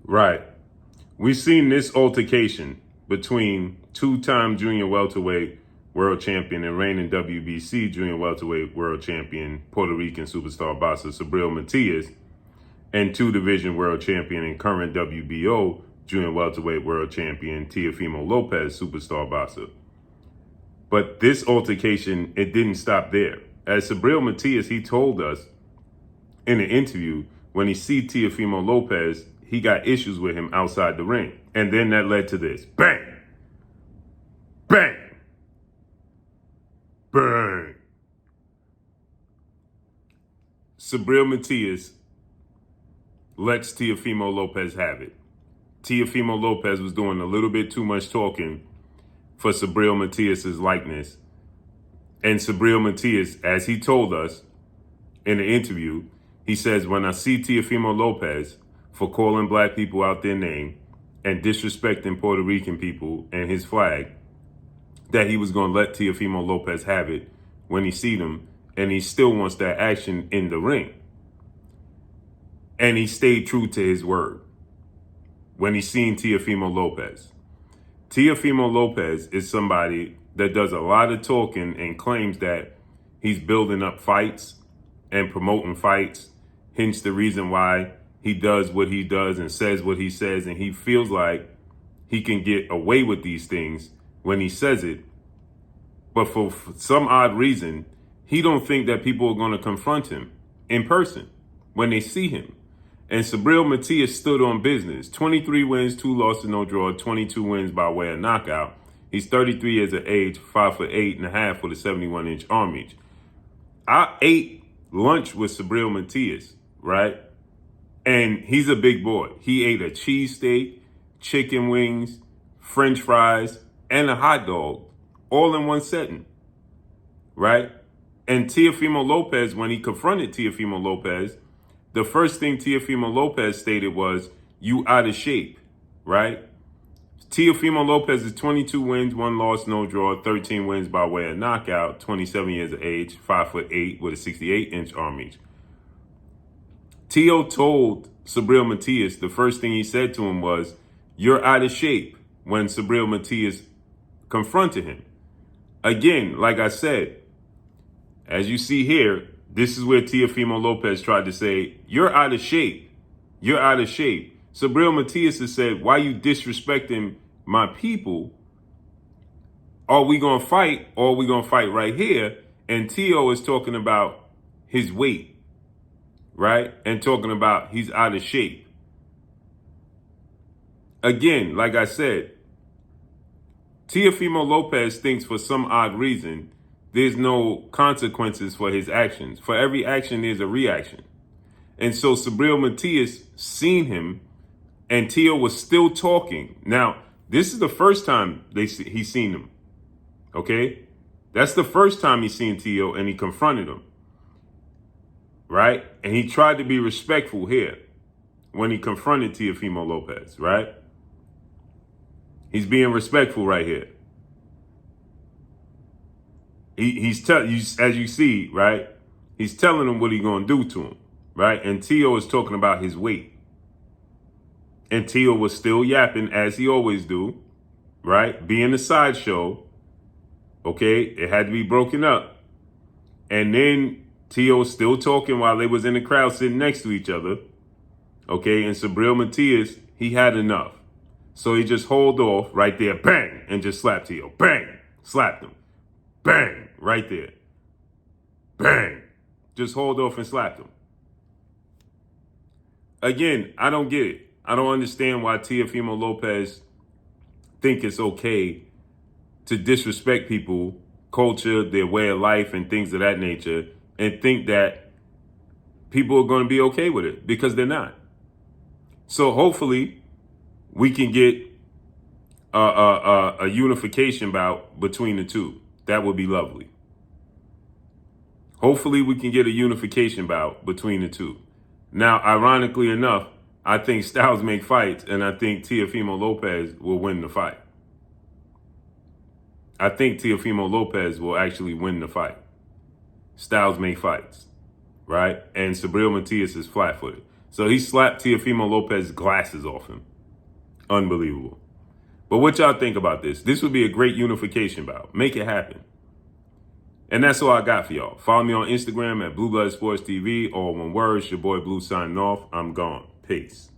Right. We've seen this altercation between two-time junior welterweight world champion and reigning WBC junior welterweight world champion Puerto Rican superstar boxer Subriel Matias and two-division world champion and current WBO junior welterweight world champion Teofimo Lopez, superstar boxer. But this altercation, it didn't stop there. As Subriel Matias, he told us in an interview, when he see Teofimo Lopez, he got issues with him outside the ring. And then that led to this. Bang! Bang! Bang! Subriel Matias lets Teofimo Lopez have it. Teofimo Lopez was doing a little bit too much talking for Subriel Matias' likeness. And Subriel Matias, as he told us in the interview, he says, when I see Teofimo Lopez for calling black people out their name and disrespecting Puerto Rican people and his flag, that he was going to let Teofimo Lopez have it when he see them, and he still wants that action in the ring. And he stayed true to his word when he seen Teofimo Lopez. Teofimo Lopez is somebody that does a lot of talking and claims that he's building up fights and promoting fights, hence the reason why he does what he does and says what he says, and he feels like he can get away with these things when he says it. But for some odd reason, he don't think that people are going to confront him in person when they see him. And Subriel Matias stood on business. 23 wins, 2 losses, no draw, 22 wins by way of knockout. He's 33 years of age, 5'8.5" with a 71-inch arm reach. I ate lunch with Subriel Matias, right? And he's a big boy. He ate a cheesesteak, chicken wings, French fries, and a hot dog, all in one setting, right? And Teofimo Lopez, when he confronted Teofimo Lopez, the first thing Teofimo Lopez stated was, "You out of shape," right? Teofimo Lopez is 22 wins, 1 loss, no draw, 13 wins by way of knockout, 27 years of age, 5'8" with a 68-inch arm reach. Teo told Subriel Matias, the first thing he said to him was, "You're out of shape," when Subriel Matias confronted him. Again, like I said, as you see here, this is where Teofimo Lopez tried to say, "You're out of shape. You're out of shape." Subriel Matias has said, "Why you disrespecting my people? Are we going to fight, or are we going to fight right here?" And Teo is talking about his weight, right? And talking about he's out of shape. Again, like I said, Teofimo Lopez thinks for some odd reason there's no consequences for his actions. For every action, there's a reaction. And so Subriel Matias seen him, and Teo was still talking. Now, this is the first time he's seen him, okay? That's the first time he's seen Teo, and he confronted him, right? And he tried to be respectful here when he confronted Teofimo Lopez, right? He's being respectful right here. He's telling you, as you see, right? He's telling him what he's going to do to him, right? And Teo is talking about his weight. And Teo was still yapping, as he always do, right? Being a sideshow, okay? It had to be broken up. And then Teo was still talking while they was in the crowd sitting next to each other, okay? And Subriel Matias, he had enough. So he just hauled off right there, bang, and just slapped Teo. Bang, slapped him. Bang, right there. Bang, just hauled off and slapped him. Again, I don't get it. I don't understand why Teofimo Lopez think it's okay to disrespect people, culture, their way of life, and things of that nature, and think that people are going to be okay with it, because they're not. So hopefully we can get a unification bout between the two. That would be lovely. Hopefully we can get a unification bout between the two. Now, ironically enough, I think styles make fights, and I think Teofimo Lopez will win the fight. I think Teofimo Lopez will actually win the fight. Styles make fights, right? And Subriel Matias is flat-footed. So he slapped Teofimo Lopez's glasses off him. Unbelievable. But what y'all think about this? This would be a great unification bout. Make it happen. And that's all I got for y'all. Follow me on Instagram at Blue Blood Sports TV. All one word. It's your boy Blue signing off. I'm gone. Peace.